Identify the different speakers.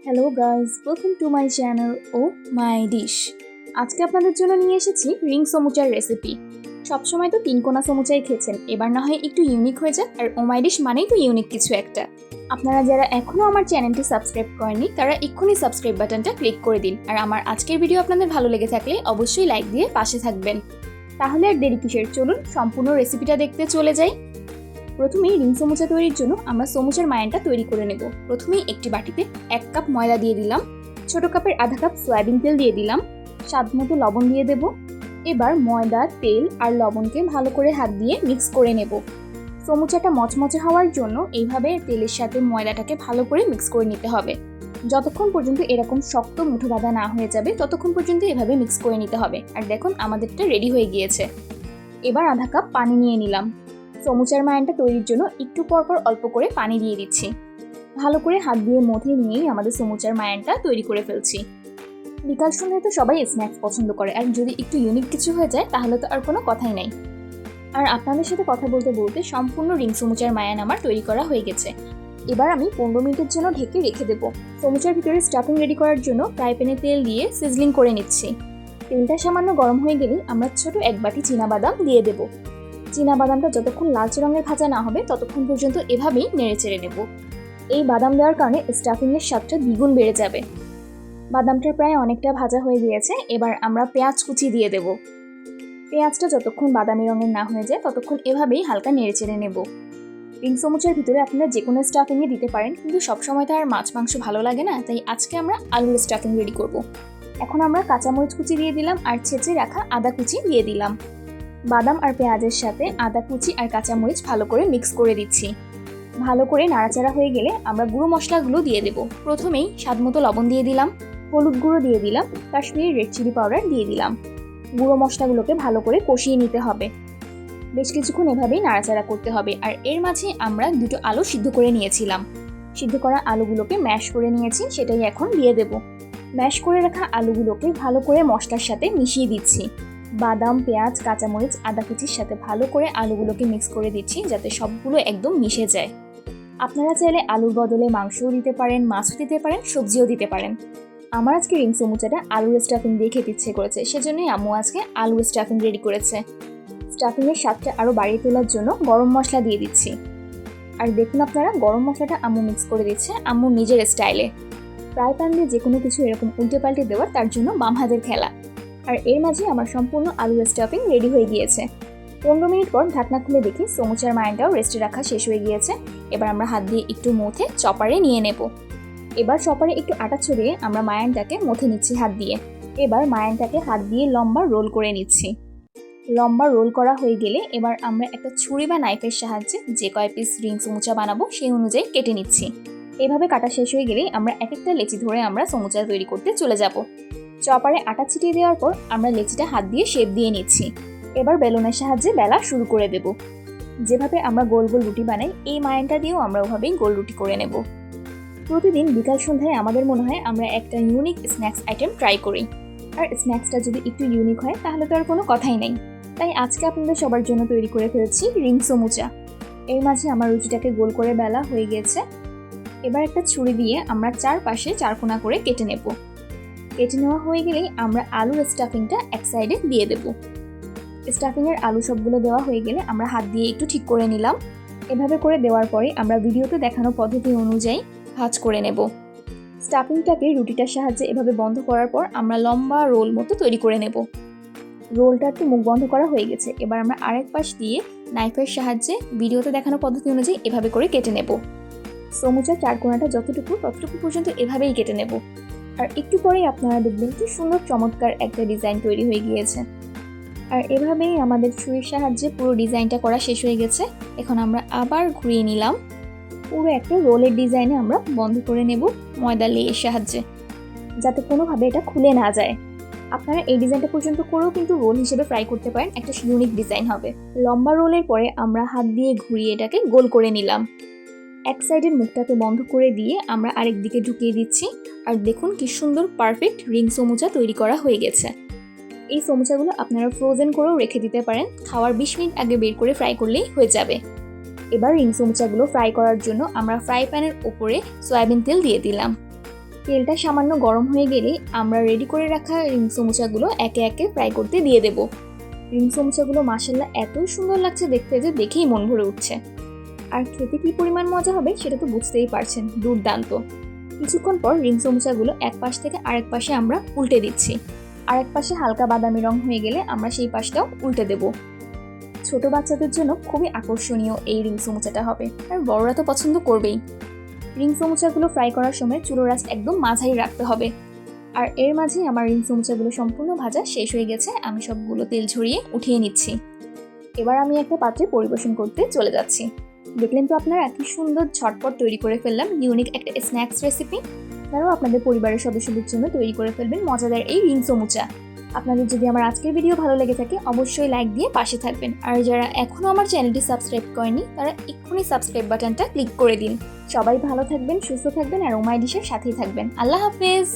Speaker 1: Hello guys, welcome to my channel oh my dish. আজকে আপনাদের জন্য নিয়ে এসেছি রিং সমুচার রেসিপি। সবসময় তো তিনকোনা সমুচাই খেয়েছেন, এবার না হয় একটু ইউনিক হয়ে যাক। আর ও মাই ডিশ মানেই তো ইউনিক কিছু একটা। আপনারা যারা এখনও আমার চ্যানেলটি সাবস্ক্রাইব করেননি তারা এক্ষুনি সাবস্ক্রাইব বাটনটা ক্লিক করে দিন। আর আমার আজকের ভিডিও আপনাদের ভালো লেগে থাকলে অবশ্যই লাইক দিয়ে পাশে থাকবেন। তাহলে আর দেরি কিসের, চলুন সম্পূর্ণ রেসিপিটা দেখতে চলে যাই। প্রথমেই রিং সমুচা তৈরির জন্য আমরা সমুচার মায়ানটা তৈরি করে নেব। প্রথমেই একটি বাটিতে 1 কাপ ময়দা দিয়ে দিলাম, ছোট কাপের আধা কাপ সয়াবিন তেল দিয়ে দিলাম, স্বাদ মতো লবণ দিয়ে দেব। এবার ময়দা, তেল আর লবণকে ভালো করে হাত দিয়ে মিক্স করে নেব। সমুচাটা মচমচে হওয়ার জন্য এইভাবে তেলের সাথে ময়দাটাকে ভালো করে মিক্স করে নিতে হবে। যতক্ষণ পর্যন্ত এরকম শক্ত মুঠো বাঁধা না হয়ে যাবে ততক্ষণ পর্যন্ত এভাবে মিক্স করে নিতে হবে। আর দেখুন আমাদেরটা রেডি হয়ে গিয়েছে। এবার আধা কাপ পানি নিয়ে নিলাম। সমুচার মায়ানটা তৈরির জন্য একটু পরপর অল্প করে পানি দিয়ে দিচ্ছি। ভালো করে হাত দিয়ে মথে নিয়েই আমাদের সমুচার মায়ানটা তৈরি করে ফেলছি। বিকাল সন্ধ্যায় তো সবাই স্ন্যাক্স পছন্দ করে, আর যদি একটু ইউনিক কিছু হয়ে যায় তাহলে তো আর কোনো কথাই নাই। আর আপনাদের সাথে কথা বলতে বলতে সম্পূর্ণ রিং সমুচার মায়ান আমার তৈরি করা হয়ে গেছে। এবার আমি 15 মিনিটের জন্য ঢেকে রেখে দেবো। সমুচার ভিতরে স্টাফিং রেডি করার জন্য ফ্রাই প্যানে তেল দিয়ে সিজলিং করে নিচ্ছি। তেলটা সামান্য গরম হয়ে গেলেই আমরা ছোট এক বাটি চীনাবাদাম দিয়ে দেবো। চীনাবাদামটা যতক্ষণ লালচে রঙের ভাজা না হবে ততক্ষণ পর্যন্ত এভাবেই নেড়ে চেড়ে নেব। এই বাদাম দেওয়ার কারণে স্টাফিংয়ের স্বাদটা দ্বিগুণ বেড়ে যাবে। বাদামটা প্রায় অনেকটা ভাজা হয়ে গিয়েছে। এবার আমরা পেঁয়াজ কুচি দিয়ে দেব। পেঁয়াজটা যতক্ষণ বাদামি রঙের না হয়ে যায় ততক্ষণ এভাবেই হালকা নেড়ে চেড়ে নেব। রিং সমুচার ভিতরে আপনারা যে কোনো স্টাফিংয়ে দিতে পারেন, কিন্তু সবসময় তো আর মাছ মাংস ভালো লাগে না, তাই আজকে আমরা আলুর স্টাফিং রেডি করব। এখন আমরা কাঁচামরিচ কুচি দিয়ে দিলাম আর ছেঁচে রাখা আদা কুচি দিয়ে দিলাম। বাদাম আর পেঁয়াজের সাথে আদা কুচি আর কাঁচামরিচ ভালো করে মিক্স করে দিচ্ছি। ভালো করে নাড়াচাড়া হয়ে গেলে আমরা গুঁড়ো মশলাগুলো দিয়ে দেব। প্রথমেই স্বাদ মতো লবণ দিয়ে দিলাম, হলুদ গুঁড়ো দিয়ে দিলাম, কাশ্মীরি রেড চিলি পাউডার দিয়ে দিলাম। গুঁড়ো মশলাগুলোকে ভালো করে কষিয়ে নিতে হবে। বেশ কিছুক্ষণ এভাবেই নাড়াচাড়া করতে হবে। আর এর মাঝে আমরা দুটো আলু সিদ্ধ করে নিয়েছিলাম। সিদ্ধ করা আলুগুলোকে ম্যাশ করে নিয়েছি, সেটাই এখন দিয়ে দেব। ম্যাশ করে রাখা আলুগুলোকে ভালো করে মশলার সাথে মিশিয়ে দিচ্ছি। বাদাম, পেঁয়াজ, কাঁচামরিচ, আদা কুচির সাথে ভালো করে আলুগুলোকে মিক্স করে দিচ্ছি যাতে সবগুলো একদম মিশে যায়। আপনারা চাইলে আলুর বদলে মাংসও দিতে পারেন, মাছও দিতে পারেন, সবজিও দিতে পারেন। আমার আজকে রিং সমুচাটা আলুর স্টাফিং দিয়ে খেতে ইচ্ছে করেছে, সেজন্যই আম্মু আজকে আলুর স্টাফিং রেডি করেছে। স্টাফিংয়ের স্বাদটা আরও বাড়িয়ে তোলার জন্য গরম মশলা দিয়ে দিচ্ছি। আর দেখুন আপনারা, গরম মশলাটা আম্মু মিক্স করে দিচ্ছে আম্মুর নিজের স্টাইলে। ফ্রাই প্যান দিয়ে যে কোনো কিছু এরকম উল্টে পাল্টে দেওয়ার তার জন্য বাম হাতের খেলা। আর এর মাঝে আমার সম্পূর্ণ আলুর স্টাফিং রেডি হয়ে গিয়েছে। 15 মিনিট পর ঢাকনা খুলে দেখি সমুচার মায়ানটাও রেস্টে রাখা শেষ হয়ে গিয়েছে। এবার আমরা হাত দিয়ে একটু মথে চপারে নিয়ে নেব। এবার চপারে একটু আটা ছড়িয়ে আমরা মায়ানটাকে মথে নিচ্ছি হাত দিয়ে। এবার মায়ানটাকে হাত দিয়ে লম্বা রোল করে নিচ্ছি। লম্বা রোল করা হয়ে গেলে এবার আমরা একটা ছুরি বা নাইফের সাহায্যে যে কয় পিস রিং সমুচা বানাবো সেই অনুযায়ী কেটে নিচ্ছি। এভাবে কাটা শেষ হয়ে গেলেই আমরা এক একটা লেচি ধরে আমরা সমুচা তৈরি করতে চলে যাব। চপারে আটা ছিটিয়ে দেওয়ার পর আমরা লেচিটা হাত দিয়ে শেপ দিয়ে নিচ্ছি। এবার বেলুনের সাহায্যে বেলা শুরু করে দেব। যেভাবে আমরা গোল গোল রুটি বানাই, এই মায়ানটা দিয়েও আমরা ওভাবেই গোল রুটি করে নেব। প্রতিদিন বিকাল সন্ধ্যায় আমাদের মনে হয় আমরা একটা ইউনিক স্ন্যাক্স আইটেম ট্রাই করি। আর স্ন্যাক্সটা যদি একটু ইউনিক হয় তাহলে তো আর কোনো কথাই নেই। তাই আজকে আপনাদের সবার জন্য তৈরি করে ফেলেছি রিং সমুচা। এর মাঝে আমার রুটিটাকে গোল করে বেলা হয়ে গেছে। এবার একটা ছুরি দিয়ে আমরা চারপাশে চারকোনা করে কেটে নেব। কেটে নেওয়া হয়ে গেলেই আমরা আলুর স্টাফিংটা এক সাইডে দিয়ে দেব। স্টাফিংয়ের আলু সবগুলো দেওয়া হয়ে গেলে আমরা হাত দিয়ে একটু ঠিক করে নিলাম। এভাবে করে দেওয়ার পরে আমরা ভিডিওতে দেখানো পদ্ধতি অনুযায়ী ভাঁজ করে নেব। স্টাফিংটাকে রুটিটার সাহায্যে এভাবে বন্ধ করার পর আমরা লম্বা রোল মতো তৈরি করে নেব। রোলটার তো মুখ বন্ধ করা হয়ে গেছে। এবার আমরা আরেক পাশ দিয়ে নাইফের সাহায্যে ভিডিওতে দেখানো পদ্ধতি অনুযায়ী এভাবে করে কেটে নেব। সমুচার চারকোনাটা যতটুকু ততটুকু পর্যন্ত এভাবেই কেটে নেব। আর একটু পরেই আপনারা দেখবেন কি সুন্দর চমৎকার একটা ডিজাইন তৈরি হয়ে গিয়েছে। আর এভাবেই আমাদের ছুরির সাহায্যে পুরো ডিজাইনটা করা শেষ হয়ে গেছে। এখন আমরা আবার ঘুরিয়ে নিলাম। পুরো একটা রোলের ডিজাইনে আমরা বন্ধ করে নেব ময়দা লেয়ের সাহায্যে, যাতে কোনোভাবে এটা খুলে না যায়। আপনারা এই ডিজাইনটা পর্যন্ত করেও কিন্তু রোল হিসেবে ফ্রাই করতে পারেন, একটা ইউনিক ডিজাইন হবে। লম্বা রোলের পরে আমরা হাত দিয়ে ঘুরিয়ে এটাকে গোল করে নিলাম। এক সাইডের মুখটাকে বন্ধ করে দিয়ে আমরা আরেক দিকে ঢুকিয়ে দিচ্ছি। আর দেখুন কি সুন্দর পারফেক্ট রিং সমুচা তৈরি করা হয়ে গেছে। এই সমুচাগুলো আপনারা ফ্রোজেন করেও রেখে দিতে পারেন, খাওয়ার 20 মিনিট আগে বের করে ফ্রাই করলেই হয়ে যাবে। এবার রিং সমুচাগুলো ফ্রাই করার জন্য আমরা ফ্রাই প্যানের উপরে সয়াবিন তেল দিয়ে দিলাম। তেলটা সামান্য গরম হয়ে গেলে আমরা রেডি করে রাখা রিং সমুচাগুলো একে একে ফ্রাই করতে দিয়ে দেব। রিং সমুচাগুলো মাশাআল্লাহ এত সুন্দর লাগছে দেখতে যে দেখেই মন ভরে উঠছে। আর খেতে কি পরিমাণ মজা হবে সেটা তো বুঝতেই পারছেন, দুর্দান্ত। কিছুক্ষণ পর রিং সমুচাগুলো এক পাশ থেকে আরেক পাশে আমরা উল্টে দিচ্ছি। আরেক পাশে হালকা বাদামি রং হয়ে গেলে আমরা সেই পাশটাও উল্টে দেব। ছোট বাচ্চাদের জন্য খুবই আকর্ষণীয় এই রিং সমুচাটা হবে, আর বড়রা তো পছন্দ করবেই। রিং সমুচাগুলো ফ্রাই করার সময় চুলোর আঁচ একদম মাঝারি রাখতে হবে। আর এর মাঝেই আমার রিং সমুচাগুলো সম্পূর্ণ ভাজা শেষ হয়ে গেছে। আমি সবগুলো তেল ঝরিয়ে উঠিয়ে নিচ্ছি। এবার আমি একটা পাত্রে পরিবেশন করতে চলে যাচ্ছি। দেখলেন তো আপনারা কি সুন্দর ঝটপট তৈরি করে ফেললাম ইউনিক একটা স্ন্যাক্স রেসিপি। আপনারাও আপনাদের পরিবারের সদস্যদের জন্য তৈরি করে ফেলবেন মজাদার এই রিং সমুচা। আপনাদের যদি আমার আজকের ভিডিও ভালো লেগে থাকে অবশ্যই লাইক দিয়ে পাশে থাকবেন। আর যারা এখনও আমার চ্যানেলটি সাবস্ক্রাইব করেনি তারা এক্ষুনি সাবস্ক্রাইব বাটনটা ক্লিক করে দিন। সবাই ভালো থাকবেন, সুস্থ থাকবেন আর ওমাই ডিশের সাথেই থাকবেন। আল্লাহ হাফেজ।